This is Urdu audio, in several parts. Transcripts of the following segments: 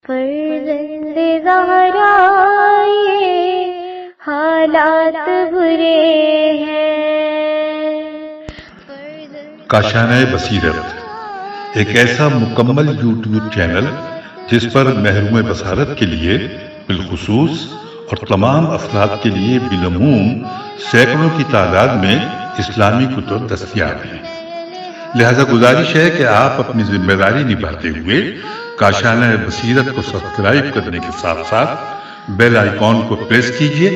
فرزند زہرا یہ حالات برے ہیں۔ کاشانہ بصیرت ایک ایسا مکمل یوٹیوب چینل جس پر محروم بصارت کے لیے بالخصوص اور تمام افراد کے لیے بالعموم سینکڑوں کی تعداد میں اسلامی کتب دستیاب ہیں۔ لہذا گزارش ہے کہ آپ اپنی ذمہ داری نبھاتے ہوئے کاشانہ بصیرت کو سبسکرائب کرنے کے ساتھ ساتھ بیل آئیکن کو پریس کیجیے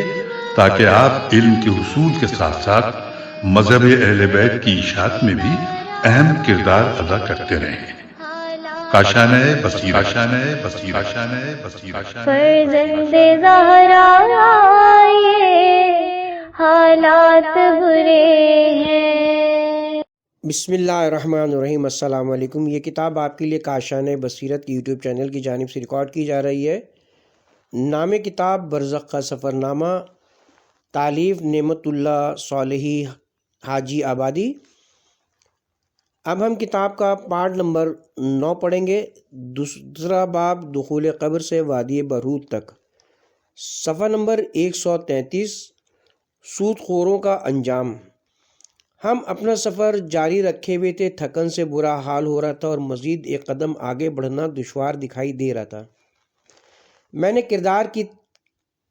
تاکہ آپ علم کے حصول کے ساتھ ساتھ مذہب اہل بیت کی اشاعت میں بھی اہم کردار ادا کرتے رہیں۔ کاشانہ بصیرت۔ فرزند زہرا یہ حالات برے ہیں۔ بسم اللہ الرحمن الرحیم۔ السلام علیکم۔ یہ کتاب آپ کے لیے کاشانہ بصیرت کی یوٹیوب چینل کی جانب سے ریکارڈ کی جا رہی ہے۔ نام کتاب برزخ کا سفر نامہ، تالیف نعمت اللہ صالحی حاجی آبادی۔ اب ہم کتاب کا پارٹ نمبر 9 پڑھیں گے۔ دوسرا باب دخول قبر سے وادی برہوت تک، صفحہ نمبر 133، سود خوروں کا انجام۔ ہم اپنا سفر جاری رکھے ہوئے تھے، تھکن سے برا حال ہو رہا تھا اور مزید ایک قدم آگے بڑھنا دشوار دکھائی دے رہا تھا۔ میں نے کردار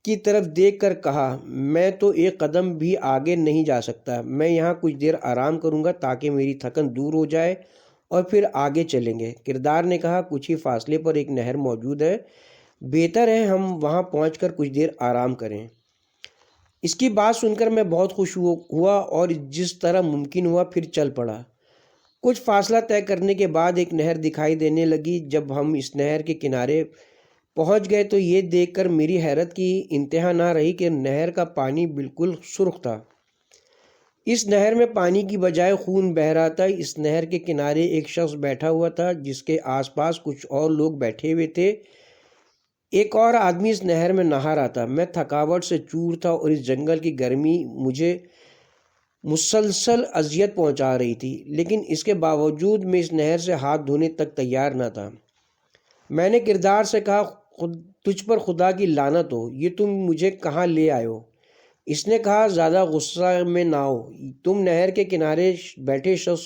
کی طرف دیکھ کر کہا، میں تو ایک قدم بھی آگے نہیں جا سکتا، میں یہاں کچھ دیر آرام کروں گا تاکہ میری تھکن دور ہو جائے اور پھر آگے چلیں گے۔ کردار نے کہا، کچھ ہی فاصلے پر ایک نہر موجود ہے، بہتر ہے ہم وہاں پہنچ کر کچھ دیر آرام کریں۔ اس کی بات سن کر میں بہت خوش ہوا اور جس طرح ممکن ہوا پھر چل پڑا۔ کچھ فاصلہ طے کرنے کے بعد ایک نہر دکھائی دینے لگی۔ جب ہم اس نہر کے کنارے پہنچ گئے تو یہ دیکھ کر میری حیرت کی انتہا نہ رہی کہ نہر کا پانی بالکل سرخ تھا۔ اس نہر میں پانی کی بجائے خون بہہ رہا تھا۔ اس نہر کے کنارے ایک شخص بیٹھا ہوا تھا جس کے آس پاس کچھ اور لوگ بیٹھے ہوئے تھے۔ ایک اور آدمی اس نہر میں نہا رہا تھا۔ میں تھکاوٹ سے چور تھا اور اس جنگل کی گرمی مجھے مسلسل اذیت پہنچا رہی تھی، لیکن اس کے باوجود میں اس نہر سے ہاتھ دھونے تک تیار نہ تھا۔ میں نے کردار سے کہا، تجھ پر خدا کی لعنت ہو، یہ تم مجھے کہاں لے آئے ہو؟ اس نے کہا، زیادہ غصہ میں نہ ہو، تم نہر کے کنارے بیٹھے شخص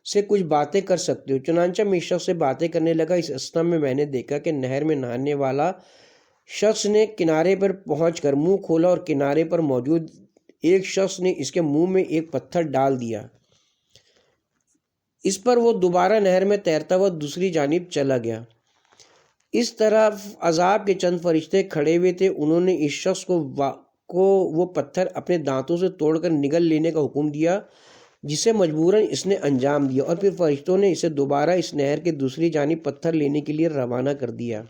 سے کچھ باتیں کر سکتے ہو۔ چنانچہ میں اس شخص سے باتیں کرنے لگا۔ اس اثنا میں نے دیکھا کہ نہر میں نہانے والا شخص نے کنارے پر پہنچ کر منہ کھولا اور کنارے پر موجود ایک شخص نے اس کے منہ میں ایک پتھر ڈال دیا۔ اس پر وہ دوبارہ نہر میں تیرتا ہوا دوسری جانب چلا گیا۔ اس طرف عذاب کے چند فرشتے کھڑے ہوئے تھے۔ انہوں نے اس شخص کو وہ پتھر اپنے دانتوں سے توڑ کر نگل لینے کا حکم دیا، جسے مجبوراً اس نے انجام دیا، اور پھر فرشتوں نے اسے دوبارہ اس نہر کے دوسری جانب پتھر لینے کے لیے روانہ کر دیا۔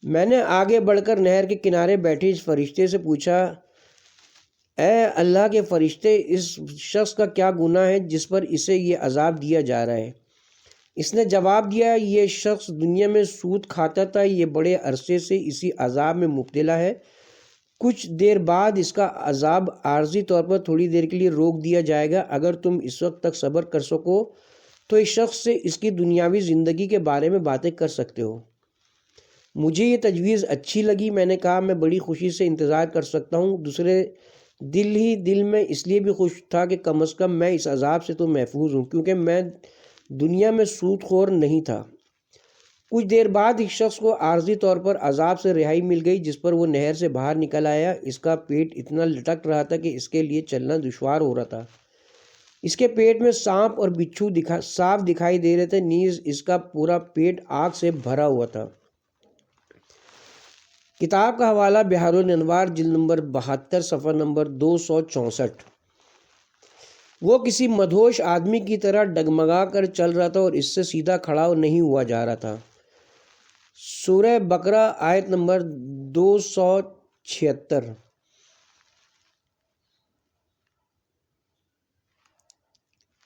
میں نے آگے بڑھ کر نہر کے کنارے بیٹھے اس فرشتے سے پوچھا، اے اللہ کے فرشتے، اس شخص کا کیا گناہ ہے جس پر اسے یہ عذاب دیا جا رہا ہے؟ اس نے جواب دیا، یہ شخص دنیا میں سود کھاتا تھا، یہ بڑے عرصے سے اسی عذاب میں مبتلا ہے۔ کچھ دیر بعد اس کا عذاب عارضی طور پر تھوڑی دیر کے لیے روک دیا جائے گا۔ اگر تم اس وقت تک صبر کر سکو تو اس شخص سے اس کی دنیاوی زندگی کے بارے میں باتیں کر سکتے ہو۔ مجھے یہ تجویز اچھی لگی۔ میں نے کہا، میں بڑی خوشی سے انتظار کر سکتا ہوں۔ دوسرے دل میں اس لیے بھی خوش تھا کہ کم از کم میں اس عذاب سے تو محفوظ ہوں، کیونکہ میں دنیا میں سود خور نہیں تھا۔ کچھ دیر بعد اس شخص کو عارضی طور پر عذاب سے رہائی مل گئی، جس پر وہ نہر سے باہر نکل آیا۔ اس کا پیٹ اتنا لٹک رہا تھا کہ اس کے لیے چلنا دشوار ہو رہا تھا۔ اس کے پیٹ میں سانپ اور بچھو صاف دکھائی دے رہے تھے، نیز اس کا پورا پیٹ آگ سے بھرا ہوا تھا۔ کتاب کا حوالہ بحار الانوار، جلد نمبر 72، صفحہ نمبر 264۔ وہ کسی مدہوش آدمی کی طرح ڈگمگا کر چل رہا تھا اور اس سے سیدھا کھڑا نہیں ہوا جا رہا تھا۔ سورہ بقرہ آیت نمبر 276۔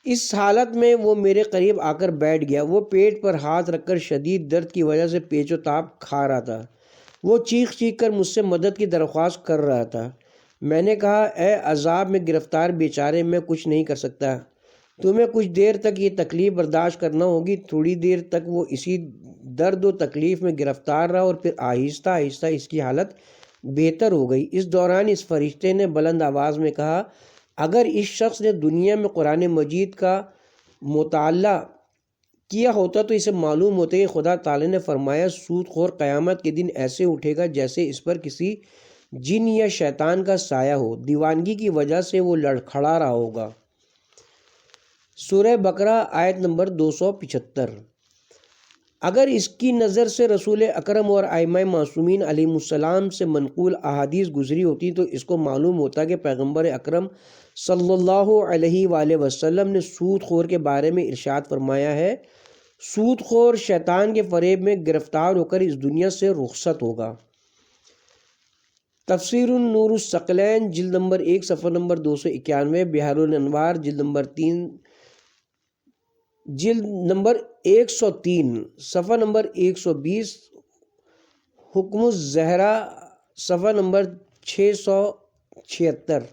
اس حالت میں وہ میرے قریب آ کر بیٹھ گیا۔ وہ پیٹ پر ہاتھ رکھ کر شدید درد کی وجہ سے پیچ و تاب کھا رہا تھا۔ وہ چیخ کر مجھ سے مدد کی درخواست کر رہا تھا۔ میں نے کہا، اے عذاب میں گرفتار بیچارے، میں کچھ نہیں کر سکتا، تمہیں کچھ دیر تک یہ تکلیف برداشت کرنا ہوگی۔ تھوڑی دیر تک وہ اسی درد و تکلیف میں گرفتار رہا اور پھر آہستہ آہستہ اس کی حالت بہتر ہو گئی۔ اس دوران اس فرشتے نے بلند آواز میں کہا، اگر اس شخص نے دنیا میں قرآن مجید کا مطالعہ کیا ہوتا تو اسے معلوم ہوتا کہ خدا تعالی نے فرمایا، سود خور قیامت کے دن ایسے اٹھے گا جیسے اس پر کسی جن یا شیطان کا سایہ ہو، دیوانگی کی وجہ سے وہ لڑکھڑا رہا ہوگا۔ سورہ بقرہ آیت نمبر 275۔ اگر اس کی نظر سے رسول اکرم اور ائمہ معصومین علیہ السلام سے منقول احادیث گزری ہوتی تو اس کو معلوم ہوتا کہ پیغمبر اکرم صلی اللہ علیہ وآلہ وسلم نے سود خور کے بارے میں ارشاد فرمایا ہے، سود خور شیطان کے فریب میں گرفتار ہو کر اس دنیا سے رخصت ہوگا۔ تفسیر النور الثقلین جلد نمبر 1 صفحہ نمبر 291، بحار الانوار جلد نمبر 103 صفحہ نمبر 120، حکم الزہرا صفحہ نمبر 676۔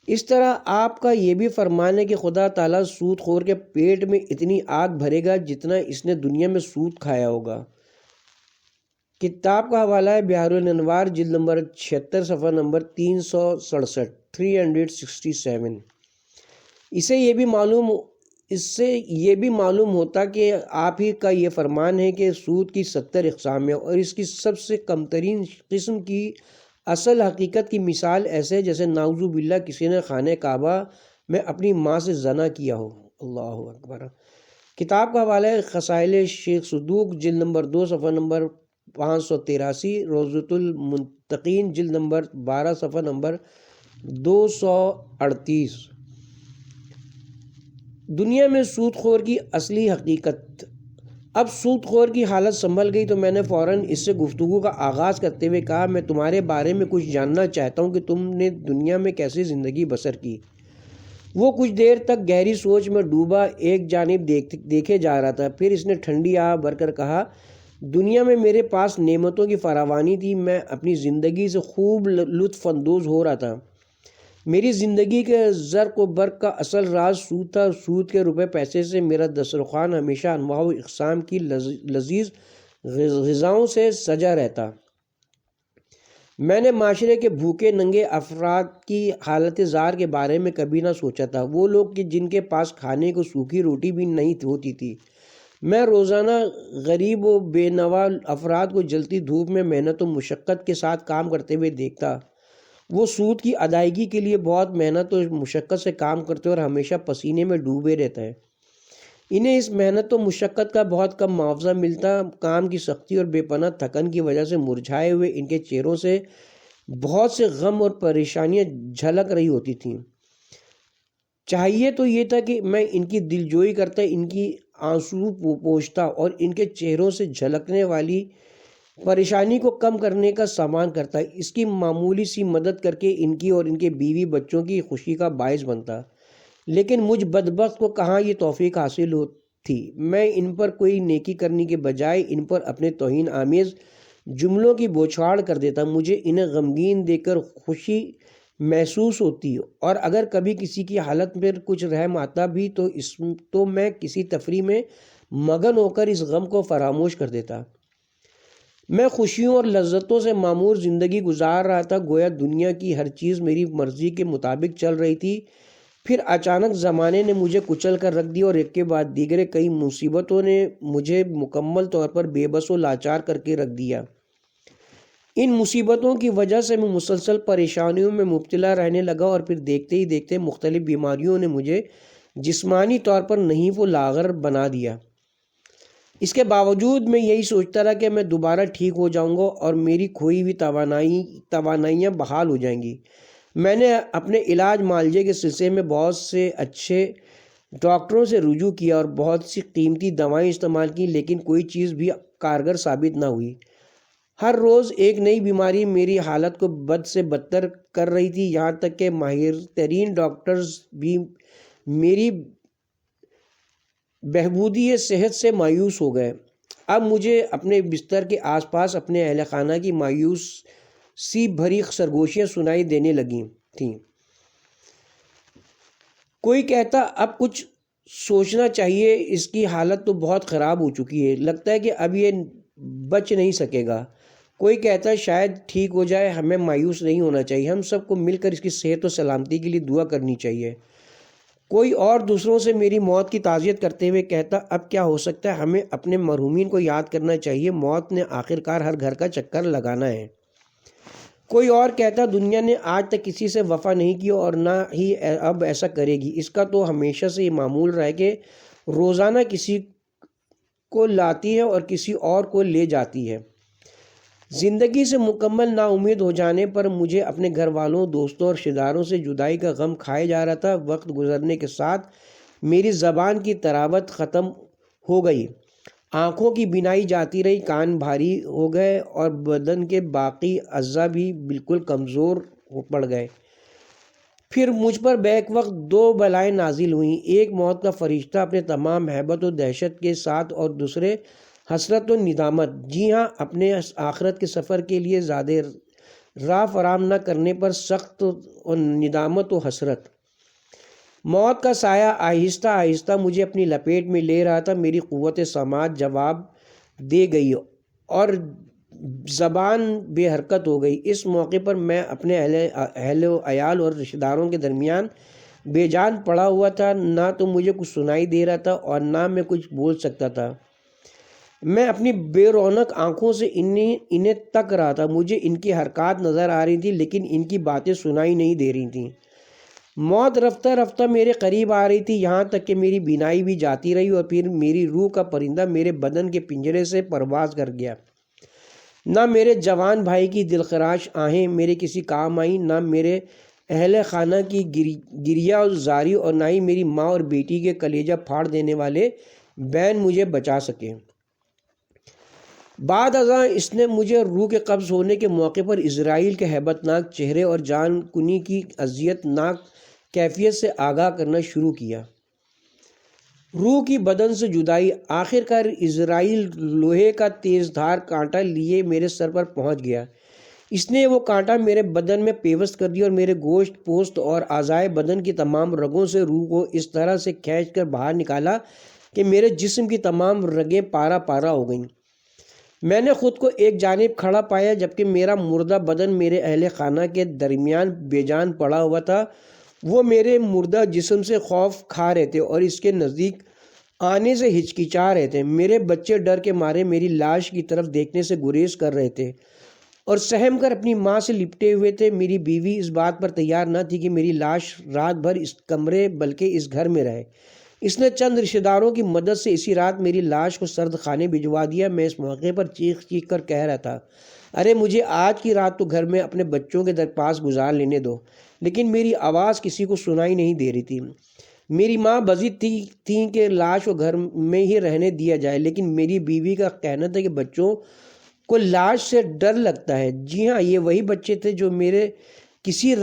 اس طرح آپ کا یہ بھی فرمان ہے کہ خدا تعالیٰ سود خور کے پیٹ میں اتنی آگ بھرے گا جتنا اس نے دنیا میں سود کھایا ہوگا۔ کتاب کا حوالہ ہے بحار الانوار جلد نمبر 76 صفحہ نمبر 367 367۔ اس سے یہ بھی معلوم ہوتا کہ آپ ہی کا یہ فرمان ہے کہ سود کی 70 اقسام ہیں اور اس کی سب سے کم ترین قسم کی اصل حقیقت کی مثال ایسے جیسے نعوذ باللہ کسی نے خانہ کعبہ میں اپنی ماں سے زنا کیا ہو۔ اللہ اکبر۔ کتاب کا حوالہ ہے خصائل شیخ صدوق جلد نمبر 2 صفحہ نمبر 583، روضۃ المنتقین جلد نمبر 12 صفحہ نمبر 238۔ دنیا میں سود خور کی اصلی حقیقت۔ اب سود خور کی حالت سنبھل گئی تو میں نے فوراً اس سے گفتگو کا آغاز کرتے ہوئے کہا، میں تمہارے بارے میں کچھ جاننا چاہتا ہوں کہ تم نے دنیا میں کیسے زندگی بسر کی۔ وہ کچھ دیر تک گہری سوچ میں ڈوبا ایک جانب دیکھے جا رہا تھا، پھر اس نے ٹھنڈی آہ بھر کر کہا، دنیا میں میرے پاس نعمتوں کی فراوانی تھی، میں اپنی زندگی سے خوب لطف اندوز ہو رہا تھا۔ میری زندگی کے زرق و برق کا اصل راز سود تھا۔ سود کے روپے پیسے سے میرا دسترخوان ہمیشہ انواع و اقسام کی لذیذ غذاؤں سے سجا رہتا۔ میں نے معاشرے کے بھوکے ننگے افراد کی حالت زار کے بارے میں کبھی نہ سوچا تھا، وہ لوگ کہ جن کے پاس کھانے کو سوکھی روٹی بھی نہیں ہوتی تھی۔ میں روزانہ غریب و بے نوا افراد کو جلتی دھوپ میں محنت و مشقت کے ساتھ کام کرتے ہوئے دیکھتا۔ وہ سود کی ادائیگی کے لیے بہت محنت و مشقت سے کام کرتے اور ہمیشہ پسینے میں ڈوبے رہتے ہیں۔ انہیں اس محنت و مشقت کا بہت کم معاوضہ ملتا۔ کام کی سختی اور بے پناہ تھکن کی وجہ سے مرجھائے ہوئے ان کے چہروں سے بہت سے غم اور پریشانیاں جھلک رہی ہوتی تھیں۔ چاہیے تو یہ تھا کہ میں ان کی دلجوئی کرتا، ان کی آنسو پوچھتا اور ان کے چہروں سے جھلکنے والی پریشانی کو کم کرنے کا سامان کرتا، اس کی معمولی سی مدد کر کے ان کی اور ان کے بیوی بچوں کی خوشی کا باعث بنتا۔ لیکن مجھ بدبخت کو کہاں یہ توفیق حاصل تھی۔ میں ان پر کوئی نیکی کرنے کے بجائے ان پر اپنے توہین آمیز جملوں کی بوچھاڑ کر دیتا۔ مجھے انہیں غمگین دیکھ کر خوشی محسوس ہوتی اور اگر کبھی کسی کی حالت پر کچھ رحم آتا بھی تو میں کسی تفریح میں مگن ہو کر اس غم کو فراموش کر دیتا۔ میں خوشیوں اور لذتوں سے معمور زندگی گزار رہا تھا، گویا دنیا کی ہر چیز میری مرضی کے مطابق چل رہی تھی۔ پھر اچانک زمانے نے مجھے کچل کر رکھ دیا اور ایک کے بعد دیگرے کئی مصیبتوں نے مجھے مکمل طور پر بے بس و لاچار کر کے رکھ دیا۔ ان مصیبتوں کی وجہ سے میں مسلسل پریشانیوں میں مبتلا رہنے لگا اور پھر دیکھتے ہی دیکھتے مختلف بیماریوں نے مجھے جسمانی طور پر نحیف و لاغر بنا دیا۔ اس کے باوجود میں یہی سوچتا رہا کہ میں دوبارہ ٹھیک ہو جاؤں گا اور میری کھوئی ہوئی توانائیاں بحال ہو جائیں گی۔ میں نے اپنے علاج معالجے کے سلسلے میں بہت سے اچھے ڈاکٹروں سے رجوع کیا اور بہت سی قیمتی دوائیں استعمال کی، لیکن کوئی چیز بھی کارگر ثابت نہ ہوئی۔ ہر روز ایک نئی بیماری میری حالت کو بد سے بدتر کر رہی تھی، یہاں تک کہ ماہر ترین ڈاکٹرز بھی میری بہبودی صحت سے مایوس ہو گئے۔ اب مجھے اپنے بستر کے آس پاس اپنے اہل خانہ کی مایوسی بھری سرگوشیاں سنائی دینے لگی تھیں۔ کوئی کہتا اب کچھ سوچنا چاہیے، اس کی حالت تو بہت خراب ہو چکی ہے، لگتا ہے کہ اب یہ بچ نہیں سکے گا۔ کوئی کہتا ہے شاید ٹھیک ہو جائے، ہمیں مایوس نہیں ہونا چاہیے، ہم سب کو مل کر اس کی صحت و سلامتی کے لیے دعا کرنی چاہیے۔ کوئی اور دوسروں سے میری موت کی تعزیت کرتے ہوئے کہتا اب کیا ہو سکتا ہے، ہمیں اپنے مرحومین کو یاد کرنا چاہیے، موت نے آخرکار ہر گھر کا چکر لگانا ہے۔ کوئی اور کہتا دنیا نے آج تک کسی سے وفا نہیں کی اور نہ ہی اب ایسا کرے گی، اس کا تو ہمیشہ سے یہ معمول رہا ہے کہ روزانہ کسی کو لاتی ہے اور کسی اور کو لے جاتی ہے۔ زندگی سے مکمل نا امید ہو جانے پر مجھے اپنے گھر والوں، دوستوں اور رشتہ داروں سے جدائی کا غم کھائے جا رہا تھا۔ وقت گزرنے کے ساتھ میری زبان کی تراوت ختم ہو گئی، آنکھوں کی بینائی جاتی رہی، کان بھاری ہو گئے اور بدن کے باقی اعضاء بھی بالکل کمزور پڑ گئے۔ پھر مجھ پر بیک وقت دو بلائیں نازل ہوئیں، ایک موت کا فرشتہ اپنے تمام ہیبت و دہشت کے ساتھ، اور دوسرے حسرت و ندامت۔ جی ہاں، اپنے آخرت کے سفر کے لیے زیادہ راہ فراہم نہ کرنے پر سخت و ندامت و حسرت۔ موت کا سایہ آہستہ آہستہ مجھے اپنی لپیٹ میں لے رہا تھا، میری قوت سماعت جواب دے گئی اور زبان بے حرکت ہو گئی۔ اس موقع پر میں اپنے اہل و عیال اور رشتہ داروں کے درمیان بے جان پڑا ہوا تھا، نہ تو مجھے کچھ سنائی دے رہا تھا اور نہ میں کچھ بول سکتا تھا۔ میں اپنی بے رونق آنکھوں سے انہیں تک رہا تھا، مجھے ان کی حرکات نظر آ رہی تھی لیکن ان کی باتیں سنائی نہیں دے رہی تھیں۔ موت رفتہ رفتہ میرے قریب آ رہی تھی، یہاں تک کہ میری بینائی بھی جاتی رہی اور پھر میری روح کا پرندہ میرے بدن کے پنجرے سے پرواز کر گیا۔ نہ میرے جوان بھائی کی دلخراش آہیں میرے کسی کام آئیں، نہ میرے اہل خانہ کی گریہ و زاری، اور نہ ہی میری ماں اور بیٹی کے کلیجہ پھاڑ دینے والے بین مجھے بچا سکے۔ بعد ازاں اس نے مجھے روح کے قبض ہونے کے موقع پر اسرائیل کے ہیبت ناک چہرے اور جان کنی کی اذیت ناک کیفیت سے آگاہ کرنا شروع کیا۔ روح کی بدن سے جدائی۔ آخر کار اسرائیل لوہے کا تیز دھار کانٹا لیے میرے سر پر پہنچ گیا۔ اس نے وہ کانٹا میرے بدن میں پیوست کر دیا اور میرے گوشت پوست اور اعضائے بدن کی تمام رگوں سے روح کو اس طرح سے کھینچ کر باہر نکالا کہ میرے جسم کی تمام رگیں پارا پارا ہو گئیں۔ میں نے خود کو ایک جانب کھڑا پایا جبکہ میرا مردہ بدن میرے اہل خانہ کے درمیان بے جان پڑا ہوا تھا۔ وہ میرے مردہ جسم سے خوف کھا رہے تھے اور اس کے نزدیک آنے سے ہچکچا رہے تھے۔ میرے بچے ڈر کے مارے میری لاش کی طرف دیکھنے سے گریز کر رہے تھے اور سہم کر اپنی ماں سے لپٹے ہوئے تھے۔ میری بیوی اس بات پر تیار نہ تھی کہ میری لاش رات بھر اس کمرے بلکہ اس گھر میں رہے۔ اس نے چند رشتہ داروں کی مدد سے اسی رات میری لاش کو سرد خانے بھجوا دیا۔ میں اس موقع پر چیخ چیخ کر کہہ رہا تھا، ارے مجھے آج کی رات تو گھر میں اپنے بچوں کے پاس گزار لینے دو، لیکن میری آواز کسی کو سنائی نہیں دے رہی تھی۔ میری ماں بضد تھی کہ لاش کو گھر میں ہی رہنے دیا جائے، لیکن میری بیوی کا کہنا تھا کہ بچوں کو لاش سے ڈر لگتا ہے۔ جی ہاں، یہ وہی بچے تھے جو میرے کسی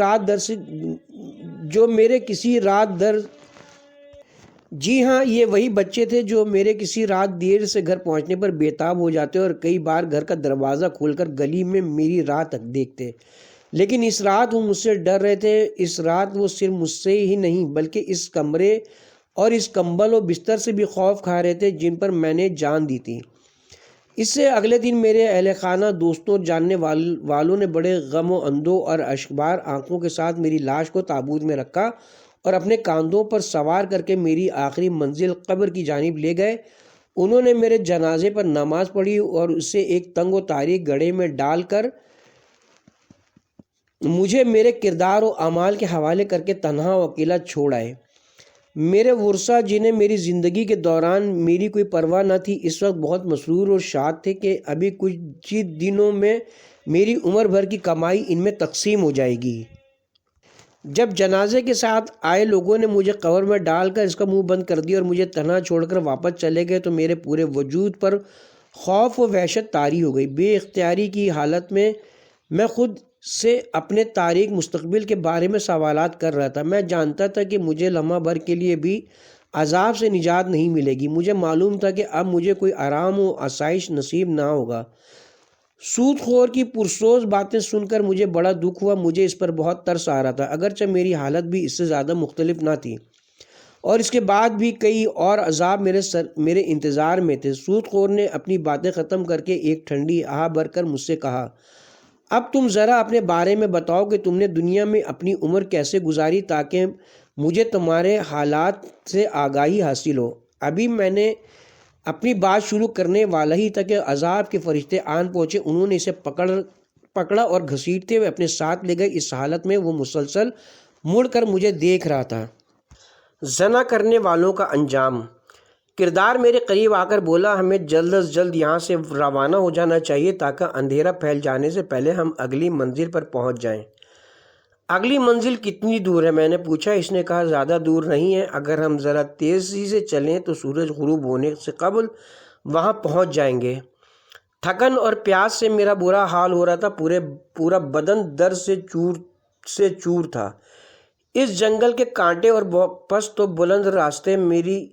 رات دیر سے گھر پہنچنے پر بےتاب ہو جاتے اور کئی بار گھر کا دروازہ کھول کر گلی میں میری راہ تک دیکھتے، لیکن اس رات وہ مجھ سے ڈر رہے تھے۔ اس رات وہ صرف مجھ سے ہی نہیں بلکہ اس کمرے اور اس کمبل و بستر سے بھی خوف کھا رہے تھے جن پر میں نے جان دی تھی۔ اس سے اگلے دن میرے اہل خانہ، دوستوں اور جاننے والوں نے بڑے غم و اندوہ اور اشکبار آنکھوں کے ساتھ میری لاش کو تابوت میں رکھا اور اپنے کاندھوں پر سوار کر کے میری آخری منزل قبر کی جانب لے گئے۔ انہوں نے میرے جنازے پر نماز پڑھی اور اسے ایک تنگ و تاریک گڑھے میں ڈال کر مجھے میرے کردار و اعمال کے حوالے کر کے تنہا و اکیلا چھوڑ آئے۔ میرے ورثاء، جنہیں میری زندگی کے دوران میری کوئی پرواہ نہ تھی، اس وقت بہت مسرور اور شاد تھے کہ ابھی کچھ ہی دنوں میں میری عمر بھر کی کمائی ان میں تقسیم ہو جائے گی۔ جب جنازے کے ساتھ آئے لوگوں نے مجھے قبر میں ڈال کر اس کا منہ بند کر دیا اور مجھے تنہا چھوڑ کر واپس چلے گئے تو میرے پورے وجود پر خوف و وحشت طاری ہو گئی۔ بے اختیاری کی حالت میں میں خود سے اپنے تاریک مستقبل کے بارے میں سوالات کر رہا تھا۔ میں جانتا تھا کہ مجھے لمحہ بھر کے لیے بھی عذاب سے نجات نہیں ملے گی۔ مجھے معلوم تھا کہ اب مجھے کوئی آرام و آسائش نصیب نہ ہوگا۔ سود خور کی پرسوز باتیں سن کر مجھے بڑا دکھ ہوا۔ مجھے اس پر بہت ترس آ رہا تھا، اگرچہ میری حالت بھی اس سے زیادہ مختلف نہ تھی۔ اور اس کے بعد بھی کئی اور عذاب میرے انتظار میں تھے۔ سود خور نے اپنی باتیں ختم کر کے ایک ٹھنڈی آہ بھر کر مجھ سے کہا، اب تم ذرا اپنے بارے میں بتاؤ کہ تم نے دنیا میں اپنی عمر کیسے گزاری تاکہ مجھے تمہارے حالات سے آگاہی حاصل ہو۔ ابھی میں نے اپنی بات شروع کرنے والا ہی تھا کہ عذاب کے فرشتے آن پہنچے۔ انہوں نے اسے پکڑا اور گھسیٹتے ہوئے اپنے ساتھ لے گئے۔ اس حالت میں وہ مسلسل مڑ کر مجھے دیکھ رہا تھا۔ زنا کرنے والوں کا انجام۔ کردار میرے قریب آ کر بولا، ہمیں جلد از جلد یہاں سے روانہ ہو جانا چاہیے تاکہ اندھیرا پھیل جانے سے پہلے ہم اگلی منزل پر پہنچ جائیں۔ اگلی منزل کتنی دور ہے؟ میں نے پوچھا۔ اس نے کہا، زیادہ دور نہیں ہے، اگر ہم ذرا تیزی سے چلیں تو سورج غروب ہونے سے قبل وہاں پہنچ جائیں گے۔ تھکن اور پیاس سے میرا برا حال ہو رہا تھا، پورا بدن درد سے چور تھا۔ اس جنگل کے کانٹے اور پست و بلند راستے میری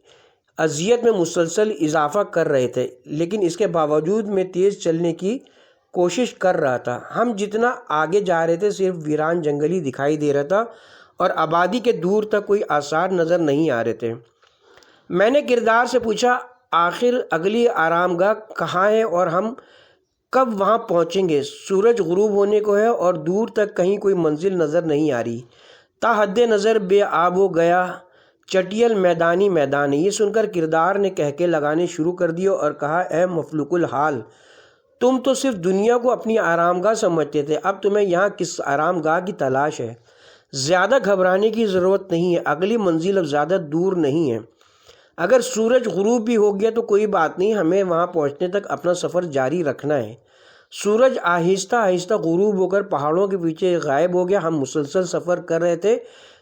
اذیت میں مسلسل اضافہ کر رہے تھے، لیکن اس کے باوجود میں تیز چلنے کی کوشش کر رہا تھا۔ ہم جتنا آگے جا رہے تھے صرف ویران جنگل ہی دکھائی دے رہا تھا اور آبادی کے دور تک کوئی آثار نظر نہیں آ رہے تھے۔ میں نے کردار سے پوچھا، آخر اگلی آرام گاہ کہاں ہے اور ہم کب وہاں پہنچیں گے؟ سورج غروب ہونے کو ہے اور دور تک کہیں کوئی منزل نظر نہیں آ رہی۔ تا حد نظر بے آب و گیا چٹیل میدان ہے۔ یہ سن کر کردار نے کہکے لگانے شروع کر دیے اور کہا، اے مفلوق الحال، تم تو صرف دنیا کو اپنی آرام گاہ سمجھتے تھے، اب تمہیں یہاں کس آرام گاہ کی تلاش ہے؟ زیادہ گھبرانے کی ضرورت نہیں ہے، اگلی منزل اب زیادہ دور نہیں ہے۔ اگر سورج غروب بھی ہو گیا تو کوئی بات نہیں، ہمیں وہاں پہنچنے تک اپنا سفر جاری رکھنا ہے۔ سورج آہستہ آہستہ غروب ہو کر پہاڑوں کے پیچھے غائب ہو گیا۔ ہم مسلسل سفر کر رہے تھے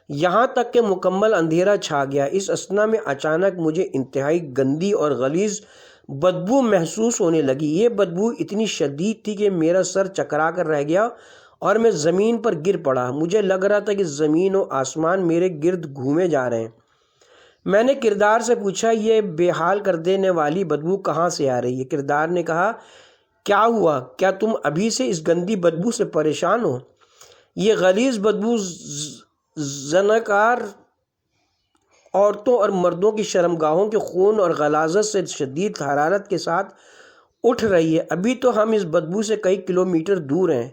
یہاں تک کہ مکمل اندھیرا چھا گیا۔ اس اثنا میں اچانک مجھے انتہائی گندی اور غلیظ بدبو محسوس ہونے لگی۔ یہ بدبو اتنی شدید تھی کہ میرا سر چکرا کر رہ گیا اور میں زمین پر گر پڑا۔ مجھے لگ رہا تھا کہ زمین و آسمان میرے گرد گھومے جا رہے ہیں۔ میں نے کردار سے پوچھا، یہ بے حال کر دینے والی بدبو کہاں سے آ رہی ہے؟ کردار نے کہا، کیا ہوا؟ کیا تم ابھی سے اس گندی بدبو سے پریشان ہو؟ یہ غلیظ بدبو زناکار عورتوں اور مردوں کی شرمگاہوں کے خون اور غلاظت سے شدید حرارت کے ساتھ اٹھ رہی ہے۔ ابھی تو ہم اس بدبو سے کئی کلومیٹر دور ہیں۔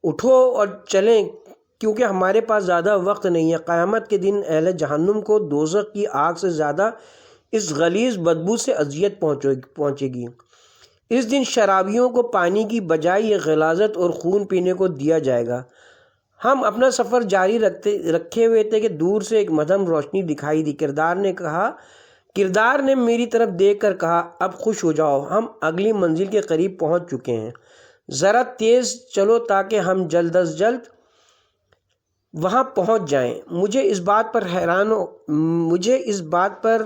اٹھو اور چلیں کیونکہ ہمارے پاس زیادہ وقت نہیں ہے۔ قیامت کے دن اہل جہنم کو دوزخ کی آگ سے زیادہ اس غلیظ بدبو سے اذیت پہنچے گی۔ اس دن شرابیوں کو پانی کی بجائے یہ غلاظت اور خون پینے کو دیا جائے گا۔ ہم اپنا سفر جاری رکھے ہوئے تھے کہ دور سے ایک مدھم روشنی دکھائی دی۔ کردار نے میری طرف دیکھ کر کہا، اب خوش ہو جاؤ، ہم اگلی منزل کے قریب پہنچ چکے ہیں۔ ذرا تیز چلو تاکہ ہم جلد از جلد وہاں پہنچ جائیں۔ مجھے اس بات پر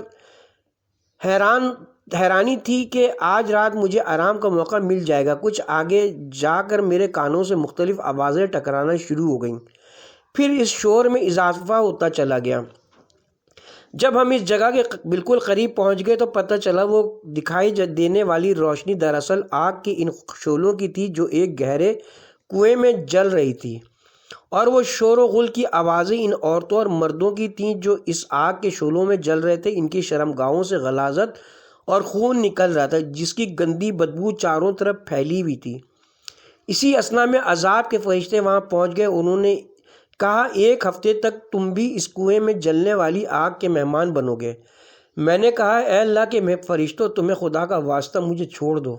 حیرانی تھی کہ آج رات مجھے آرام کا موقع مل جائے گا۔ کچھ آگے جا کر میرے کانوں سے مختلف آوازیں ٹکرانا شروع ہو گئیں، پھر اس شور میں اضافہ ہوتا چلا گیا۔ جب ہم اس جگہ کے بالکل قریب پہنچ گئے تو پتہ چلا وہ دکھائی دینے والی روشنی دراصل آگ کی ان شعلوں کی تھی جو ایک گہرے کنویں میں جل رہی تھی، اور وہ شور و غل کی آوازیں ان عورتوں اور مردوں کی تھیں جو اس آگ کے شعلوں میں جل رہے تھے۔ ان کی شرمگاہوں سے غلاظت اور خون نکل رہا تھا جس کی گندی بدبو چاروں طرف پھیلی ہوئی تھی۔ اسی اثنا میں عذاب کے فرشتے وہاں پہنچ گئے۔ انہوں نے کہا، ایک ہفتے تک تم بھی اس کنویں میں جلنے والی آگ کے مہمان بنو گے۔ میں نے کہا، اے اللہ کے فرشتوں، تمہیں خدا کا واسطہ مجھے چھوڑ دو،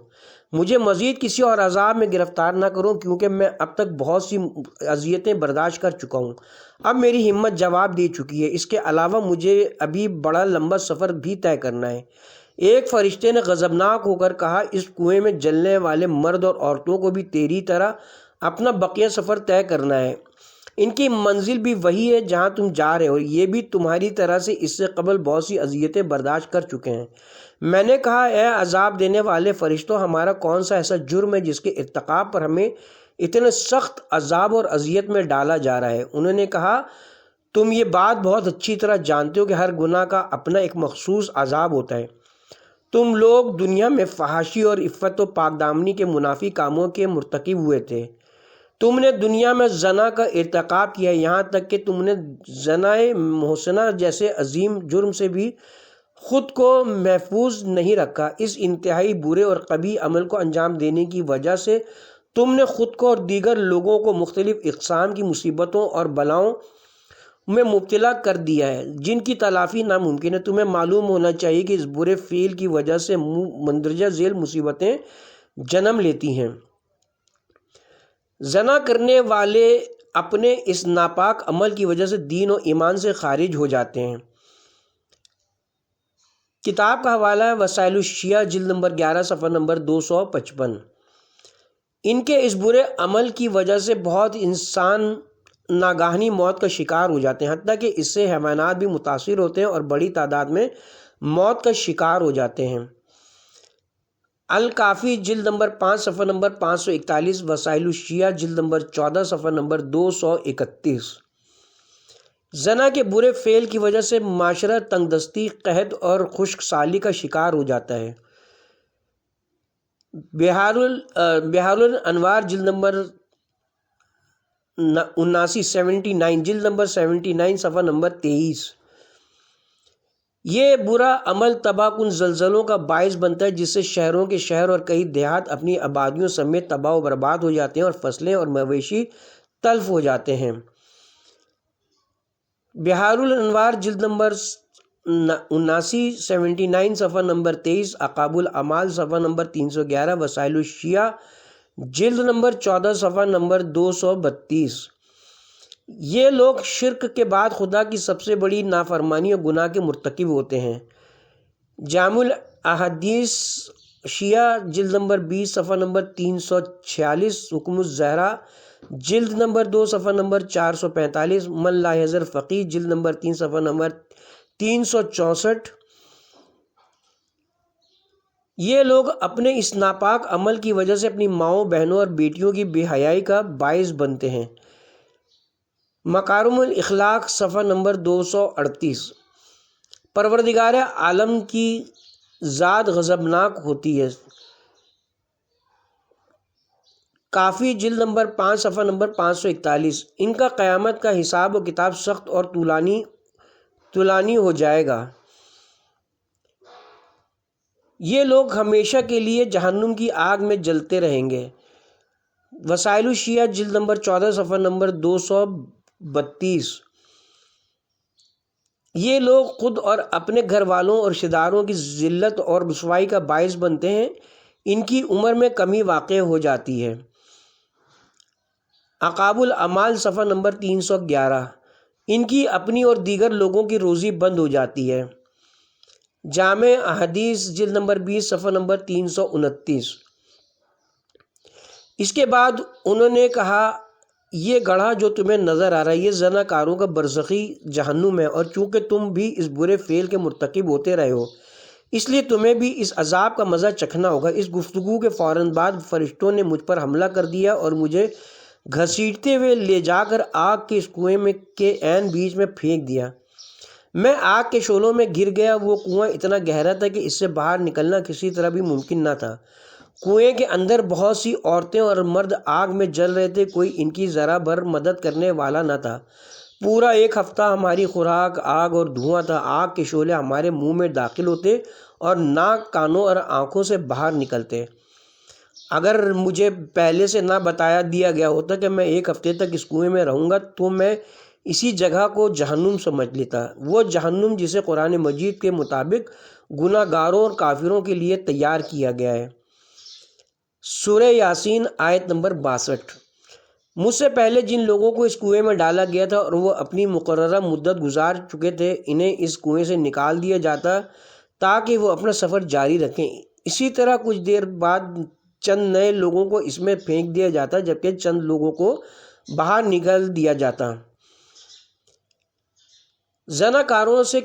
مجھے مزید کسی اور عذاب میں گرفتار نہ کرو، کیونکہ میں اب تک بہت سی اذیتیں برداشت کر چکا ہوں۔ اب میری ہمت جواب دے چکی ہے۔ اس کے علاوہ مجھے ابھی بڑا لمبا سفر بھی طے کرنا ہے۔ ایک فرشتے نے غضبناک ہو کر کہا، اس کنویں میں جلنے والے مرد اور عورتوں کو بھی تیری طرح اپنا بقیہ سفر طے کرنا ہے۔ ان کی منزل بھی وہی ہے جہاں تم جا رہے ہو، یہ بھی تمہاری طرح سے اس سے قبل بہت سی اذیتیں برداشت کر چکے ہیں۔ میں نے کہا، اے عذاب دینے والے فرشتوں، ہمارا کون سا ایسا جرم ہے جس کے ارتکاب پر ہمیں اتنے سخت عذاب اور اذیت میں ڈالا جا رہا ہے؟ انہوں نے کہا، تم یہ بات بہت اچھی طرح جانتے ہو کہ ہر گناہ کا اپنا ایک مخصوص عذاب ہوتا ہے۔ تم لوگ دنیا میں فحاشی اور عفت و پاک دامنی کے منافی کاموں کے مرتکب ہوئے تھے۔ تم نے دنیا میں زنا کا ارتکاب کیا، یہاں تک کہ تم نے زنائے محسنہ جیسے عظیم جرم سے بھی خود کو محفوظ نہیں رکھا۔ اس انتہائی برے اور قبیح عمل کو انجام دینے کی وجہ سے تم نے خود کو اور دیگر لوگوں کو مختلف اقسام کی مصیبتوں اور بلاؤں میں مبتلا کر دیا ہے جن کی تلافی ناممکن ہے۔ تمہیں معلوم ہونا چاہیے کہ اس برے فعل کی وجہ سے مندرجہ ذیل مصیبتیں جنم لیتی ہیں۔ زنا کرنے والے اپنے اس ناپاک عمل کی وجہ سے دین و ایمان سے خارج ہو جاتے ہیں۔ کتاب کا حوالہ ہے وسائل الشیعہ جلد نمبر 11 صفحہ نمبر 255۔ ان کے اس برے عمل کی وجہ سے بہت انسان ناگہانی موت کا شکار ہو جاتے ہیں، حتیٰ کہ اس سے حیوانات بھی متاثر ہوتے ہیں اور بڑی تعداد میں موت کا شکار ہو جاتے ہیں۔ الکافی جلد نمبر 5 صفحہ نمبر 541، وسائل الشیعہ جلد نمبر 14 صفحہ نمبر 231۔ زنا کے برے فعل کی وجہ سے معاشرہ تنگ دستی، قحط اور خشک سالی کا شکار ہو جاتا ہے۔ بحار الانوار جلد نمبر 79 جلد نمبر 79 صفحہ نمبر 23۔ یہ برا عمل تباہ کن زلزلوں کا باعث بنتا ہے جس سے شہروں کے شہر اور کئی دیہات اپنی آبادیوں سمیت تباہ و برباد ہو جاتے ہیں اور فصلیں اور مویشی تلف ہو جاتے ہیں۔ بحار الانوار جلد نمبر 79 صفحہ نمبر 23، عقاب الاعمال صفحہ نمبر 311، وسائل الشیعہ جلد نمبر 14 صفحہ نمبر 232۔ یہ لوگ شرک کے بعد خدا کی سب سے بڑی نافرمانی اور گناہ کے مرتکب ہوتے ہیں۔ جامع الاحادیث شیعہ جلد نمبر 20 صفحہ نمبر 346، حکم الزہرا جلد نمبر 2 صفحہ نمبر 445، من لا یحذر فقیہ جلد نمبر 3 صفحہ نمبر 364۔ یہ لوگ اپنے اس ناپاک عمل کی وجہ سے اپنی ماؤں، بہنوں اور بیٹیوں کی بے حیائی کا باعث بنتے ہیں۔ مکارم الاخلاق صفحہ نمبر 238۔ پروردگار عالم کی ذات غضبناک ہوتی ہے۔ کافی جلد نمبر 5 صفحہ نمبر 541۔ ان کا قیامت کا حساب و کتاب سخت اور طولانی ہو جائے گا۔ یہ لوگ ہمیشہ کے لیے جہنم کی آگ میں جلتے رہیں گے۔ وسائل الشیعہ جلد نمبر 14 صفحہ نمبر 232۔ یہ لوگ خود اور اپنے گھر والوں اور رشتہ داروں کی ذلت اور رسوائی کا باعث بنتے ہیں۔ ان کی عمر میں کمی واقع ہو جاتی ہے۔ عقاب الاعمال صفحہ نمبر 311۔ ان کی اپنی اور دیگر لوگوں کی روزی بند ہو جاتی ہے۔ جامع احادیث جلد نمبر 20 صفحہ نمبر 329۔ اس کے بعد انہوں نے کہا یہ گڑھا جو تمہیں نظر آ رہا ہے یہ زنا کاروں کا برزخی جہنم ہے، اور چونکہ تم بھی اس برے فعل کے مرتکب ہوتے رہے ہو اس لیے تمہیں بھی اس عذاب کا مزہ چکھنا ہوگا۔ اس گفتگو کے فوراً بعد فرشتوں نے مجھ پر حملہ کر دیا اور مجھے گھسیٹتے ہوئے لے جا کر آگ کے اس کنویں میں کے عین بیچ میں پھینک دیا۔ میں آگ کے شعلوں میں گر گیا۔ وہ کنواں اتنا گہرا تھا کہ اس سے باہر نکلنا کسی طرح بھی ممکن نہ تھا۔ کنویں کے اندر بہت سی عورتیں اور مرد آگ میں جل رہے تھے، کوئی ان کی ذرا بھر مدد کرنے والا نہ تھا۔ پورا ایک ہفتہ ہماری خوراک آگ اور دھواں تھا۔ آگ کے شعلے ہمارے منہ میں داخل ہوتے اور ناک، کانوں اور آنکھوں سے باہر نکلتے۔ اگر مجھے پہلے سے نہ بتایا دیا گیا ہوتا کہ میں ایک ہفتے تک اس کنویں میں رہوں گا تو میں اسی جگہ کو جہنم سمجھ لیتا، وہ جہنم جسے قرآن مجید کے مطابق گناہ گاروں اور کافروں کے لیے تیار کیا گیا ہے۔ سورہ یاسین آیت نمبر 62۔ مجھ سے پہلے جن لوگوں کو اس کنویں میں ڈالا گیا تھا اور وہ اپنی مقررہ مدت گزار چکے تھے، انہیں اس کنویں سے نکال دیا جاتا تاکہ وہ اپنا سفر جاری رکھیں۔ اسی طرح کچھ دیر بعد چند نئے لوگوں کو اس میں پھینک دیا جاتا جبکہ چند لوگوں کو باہر نکال دیا جاتا۔ زنا کاروں سے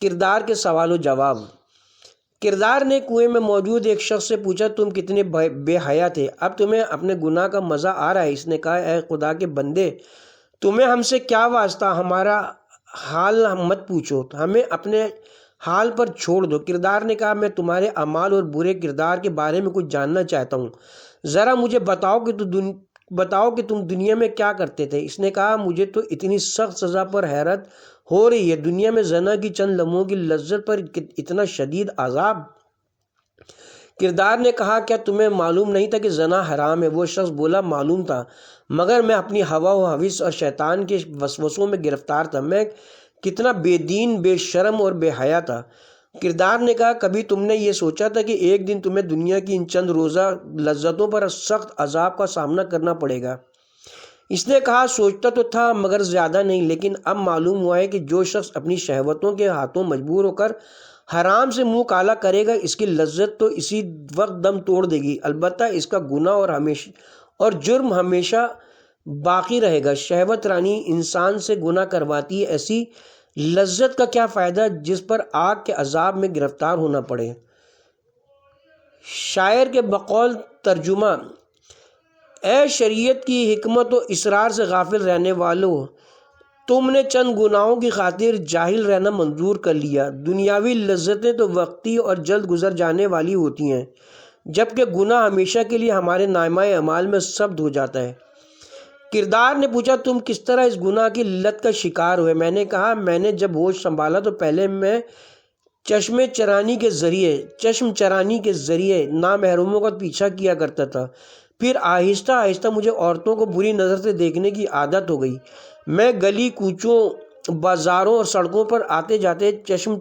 کردار کے سوال و جواب۔ کردار نے کنویں میں موجود ایک شخص سے پوچھا تم کتنے بے حیا تھے، اب تمہیں اپنے گناہ کا مزہ آ رہا ہے؟ اس نے کہا اے خدا کے بندے، تمہیں ہم سے کیا واسطہ، ہمارا حال مت پوچھو، ہمیں اپنے حال پر چھوڑ دو۔ کردار نے کہا میں تمہارے اعمال اور برے کردار کے بارے میں کچھ جاننا چاہتا ہوں، ذرا مجھے بتاؤ کہ تم دنیا میں کیا کرتے تھے۔ اس نے کہا مجھے تو اتنی سخت سزا پر حیرت ہو رہی ہے، دنیا میں زنا کی چند لمحوں کی لذت پر اتنا شدید عذاب۔ کردار نے کہا کیا تمہیں معلوم نہیں تھا کہ زنا حرام ہے؟ وہ شخص بولا معلوم تھا، مگر میں اپنی ہوا و ہوس اور شیطان کے وسوسوں میں گرفتار تھا، میں کتنا بے دین، بے شرم اور بے حیا تھا۔ کردار نے کہا کبھی تم نے یہ سوچا تھا کہ ایک دن تمہیں دنیا کی ان چند روزہ لذتوں پر سخت عذاب کا سامنا کرنا پڑے گا؟ اس نے کہا سوچتا تو تھا مگر زیادہ نہیں، لیکن اب معلوم ہوا ہے کہ جو شخص اپنی شہوتوں کے ہاتھوں مجبور ہو کر حرام سے منہ کالا کرے گا، اس کی لذت تو اسی وقت دم توڑ دے گی، البتہ اس کا گناہ اور جرم ہمیشہ باقی رہے گا۔ شہوت رانی انسان سے گناہ کرواتی ہے، ایسی لذت کا کیا فائدہ جس پر آگ کے عذاب میں گرفتار ہونا پڑے۔ شاعر کے بقول ترجمہ: اے شریعت کی حکمت و اسرار سے غافل رہنے والوں، تم نے چند گناہوں کی خاطر جاہل رہنا منظور کر لیا۔ دنیاوی لذتیں تو وقتی اور جلد گزر جانے والی ہوتی ہیں، جبکہ گناہ ہمیشہ کے لیے ہمارے نامہ اعمال میں ثبت ہو جاتا ہے۔ کردار نے پوچھا تم کس طرح اس گناہ کی لت کا شکار ہوئے؟ میں نے کہا میں نے جب ہوش سنبھالا تو پہلے میں چشم چرانی کے ذریعے نامحرموں کا پیچھا کیا کرتا تھا، پھر آہستہ آہستہ مجھے عورتوں کو بری نظر سے دیکھنے کی عادت ہو گئی۔ میں گلی کوچوں، بازاروں اور سڑکوں پر آتے جاتے چشم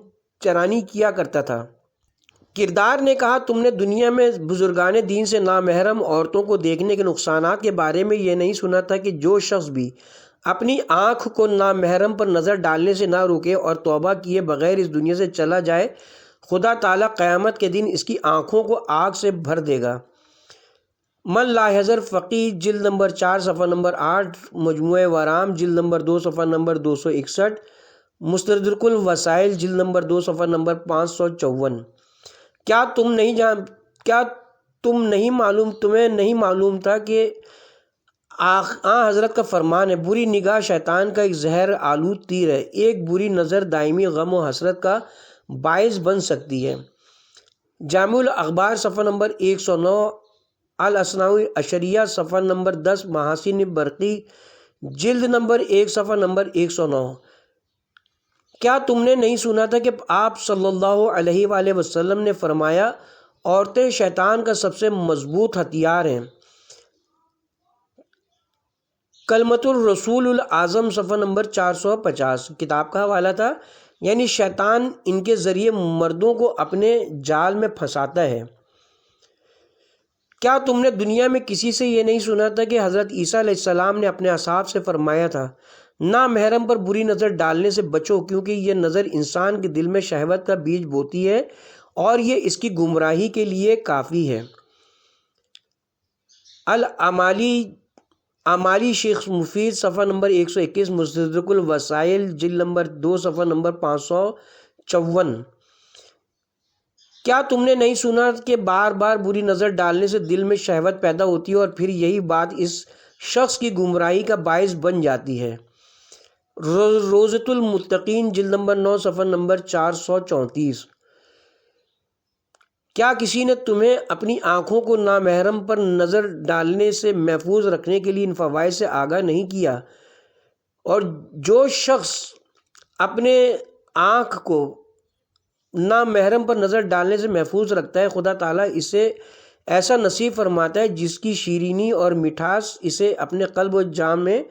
چرانی کیا کرتا تھا۔ کردار نے کہا تم نے دنیا میں بزرگان دین سے نامحرم عورتوں کو دیکھنے کے نقصانات کے بارے میں یہ نہیں سنا تھا کہ جو شخص بھی اپنی آنکھ کو نامحرم پر نظر ڈالنے سے نہ روکے اور توبہ کیے بغیر اس دنیا سے چلا جائے، خدا تعالیٰ قیامت کے دن اس کی آنکھوں کو آگ سے بھر دے گا۔ من لاحظر فقی جلد نمبر 4 صفحہ نمبر 8، مجموعہ ورام جلد نمبر 2 صفحہ نمبر 261، مستدرک الوسائل جلد نمبر 2 صفحہ نمبر 554۔ کیا تمہیں نہیں معلوم تھا کہ حضرت کا فرمان ہے بری نگاہ شیطان کا ایک زہر آلود تیر ہے، ایک بری نظر دائمی غم و حسرت کا باعث بن سکتی ہے۔ جامع الاخبار صفحہ نمبر 109، الاسناء العشریہ صفحہ نمبر 10، محاسن برقی جلد نمبر 1 صفحہ نمبر 109۔ کیا تم نے نہیں سنا تھا کہ آپ صلی اللہ علیہ وآلہ وسلم نے فرمایا عورتیں شیطان کا سب سے مضبوط ہتھیار ہیں؟ کلمۃ الرسول الاعظم صفحہ نمبر 450 کتاب کا حوالہ تھا، یعنی شیطان ان کے ذریعے مردوں کو اپنے جال میں پھنساتا ہے۔ کیا تم نے دنیا میں کسی سے یہ نہیں سنا تھا کہ حضرت عیسیٰ علیہ السلام نے اپنے اصحاب سے فرمایا تھا نامحرم پر بری نظر ڈالنے سے بچو، کیونکہ یہ نظر انسان کے دل میں شہوت کا بیج بوتی ہے اور یہ اس کی گمراہی کے لیے کافی ہے۔ اعمالی شیخ مفید صفحہ نمبر 121، مستدرک الوسائل جلد نمبر 2 صفحہ نمبر 554۔ کیا تم نے نہیں سنا کہ بار بار بری نظر ڈالنے سے دل میں شہوت پیدا ہوتی ہے اور پھر یہی بات اس شخص کی گمراہی کا باعث بن جاتی ہے؟ روضۃ المتقین جلد نمبر 9 صفحہ نمبر 434۔ کیا کسی نے تمہیں اپنی آنکھوں کو نامحرم پر نظر ڈالنے سے محفوظ رکھنے کے لیے ان فوائد سے آگاہ نہیں کیا؟ اور جو شخص اپنے آنکھ کو نامحرم پر نظر ڈالنے سے محفوظ رکھتا ہے، خدا تعالیٰ اسے ایسا نصیب فرماتا ہے جس کی شیرینی اور مٹھاس اسے اپنے قلب و جان میں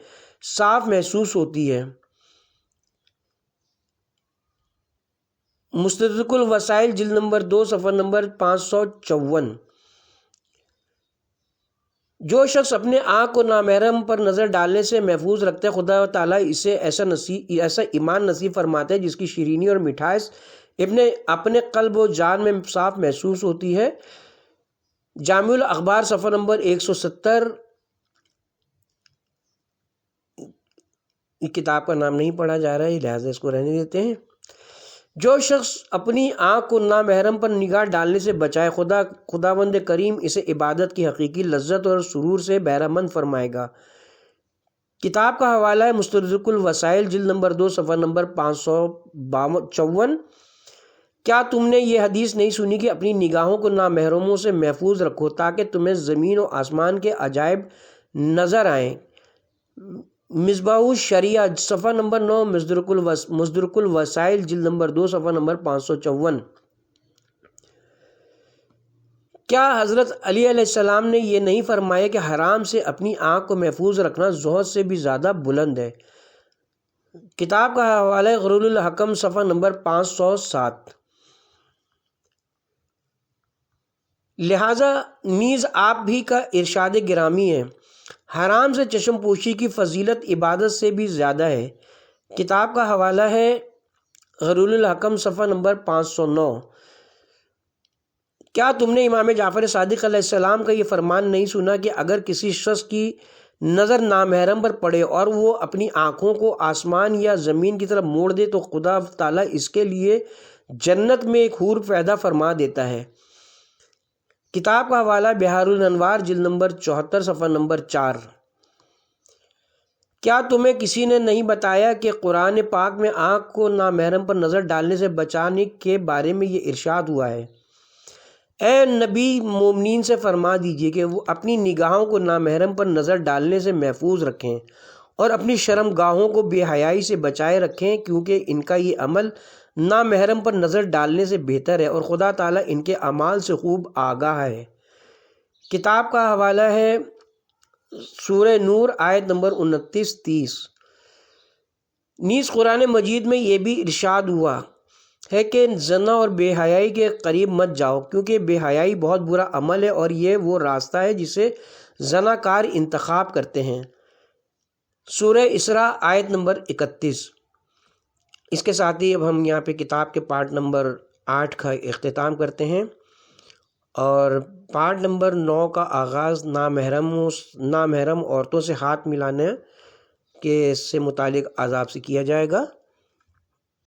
صاف محسوس ہوتی ہے۔ مستدرک الوسائل جلد نمبر 2 صفحہ نمبر 554۔ جو شخص اپنے آنکھ کو نامحرم پر نظر ڈالنے سے محفوظ رکھتا ہے، خدا تعالیٰ اسے ایسا ایمان نصیب فرماتا ہے جس کی شیرینی اور مٹھاس اپنے قلب و جان میں صاف محسوس ہوتی ہے۔ جامع الاخبار صفحہ نمبر 170۔ کتاب کا نام نہیں پڑھا جا رہا ہے، لہٰذا اس کو رہنے دیتے ہیں۔ جو شخص اپنی آنکھ کو نامحرم پر نگاہ ڈالنے سے بچائے، خداوند کریم اسے عبادت کی حقیقی لذت اور سرور سے بہرہ مند فرمائے گا۔ کتاب کا حوالہ ہے مستدرک الوسائل جلد نمبر 2 صفحہ نمبر 554۔ کیا تم نے یہ حدیث نہیں سنی کہ اپنی نگاہوں کو نامحرموں سے محفوظ رکھو تاکہ تمہیں زمین و آسمان کے عجائب نظر آئیں؟ مصباح الشریعہ صفحہ نمبر 9، مصدرک الوسائل جلد نمبر 2 صفحہ نمبر 554۔ کیا حضرت علی علیہ السلام نے یہ نہیں فرمایا کہ حرام سے اپنی آنکھ کو محفوظ رکھنا زہد سے بھی زیادہ بلند ہے؟ کتاب کا حوالہ ہے غرور الحکم صفحہ نمبر 507۔ لہٰذا نیز آپ بھی کا ارشاد گرامی ہے، حرام سے چشم پوشی کی فضیلت عبادت سے بھی زیادہ ہے۔ کتاب کا حوالہ ہے غرور الحکم صفحہ نمبر 509۔ کیا تم نے امام جعفر صادق علیہ السلام کا یہ فرمان نہیں سنا کہ اگر کسی شخص کی نظر نامحرم پر پڑے اور وہ اپنی آنکھوں کو آسمان یا زمین کی طرف موڑ دے تو خدا تعالیٰ اس کے لیے جنت میں ایک حور پیدا فرما دیتا ہے؟ کتاب کا حوالہ بحار الانوار جلد نمبر 74 صفحہ نمبر 4۔ کیا تمہیں کسی نے نہیں بتایا کہ قرآن پاک میں آنکھ کو نامحرم پر نظر ڈالنے سے بچانے کے بارے میں یہ ارشاد ہوا ہے؟ اے نبی، مومنین سے فرما دیجئے کہ وہ اپنی نگاہوں کو نامحرم پر نظر ڈالنے سے محفوظ رکھیں اور اپنی شرم گاہوں کو بے حیائی سے بچائے رکھیں، کیونکہ ان کا یہ عمل نامحرم پر نظر ڈالنے سے بہتر ہے اور خدا تعالیٰ ان کے اعمال سے خوب آگاہ ہے۔ کتاب کا حوالہ ہے سورہ نور آیت نمبر 29-30۔ نیز قرآن مجید میں یہ بھی ارشاد ہوا ہے کہ زنا اور بے حیائی کے قریب مت جاؤ، کیونکہ بے حیائی بہت برا عمل ہے اور یہ وہ راستہ ہے جسے زنا کار انتخاب کرتے ہیں۔ سورہ اسراء آیت نمبر 31۔ اس کے ساتھ ہی اب ہم یہاں پہ کتاب کے پارٹ نمبر 8 کا اختتام کرتے ہیں، اور پارٹ نمبر 9 کا آغاز نامحرم عورتوں سے ہاتھ ملانے کے سے متعلق عذاب سے کیا جائے گا۔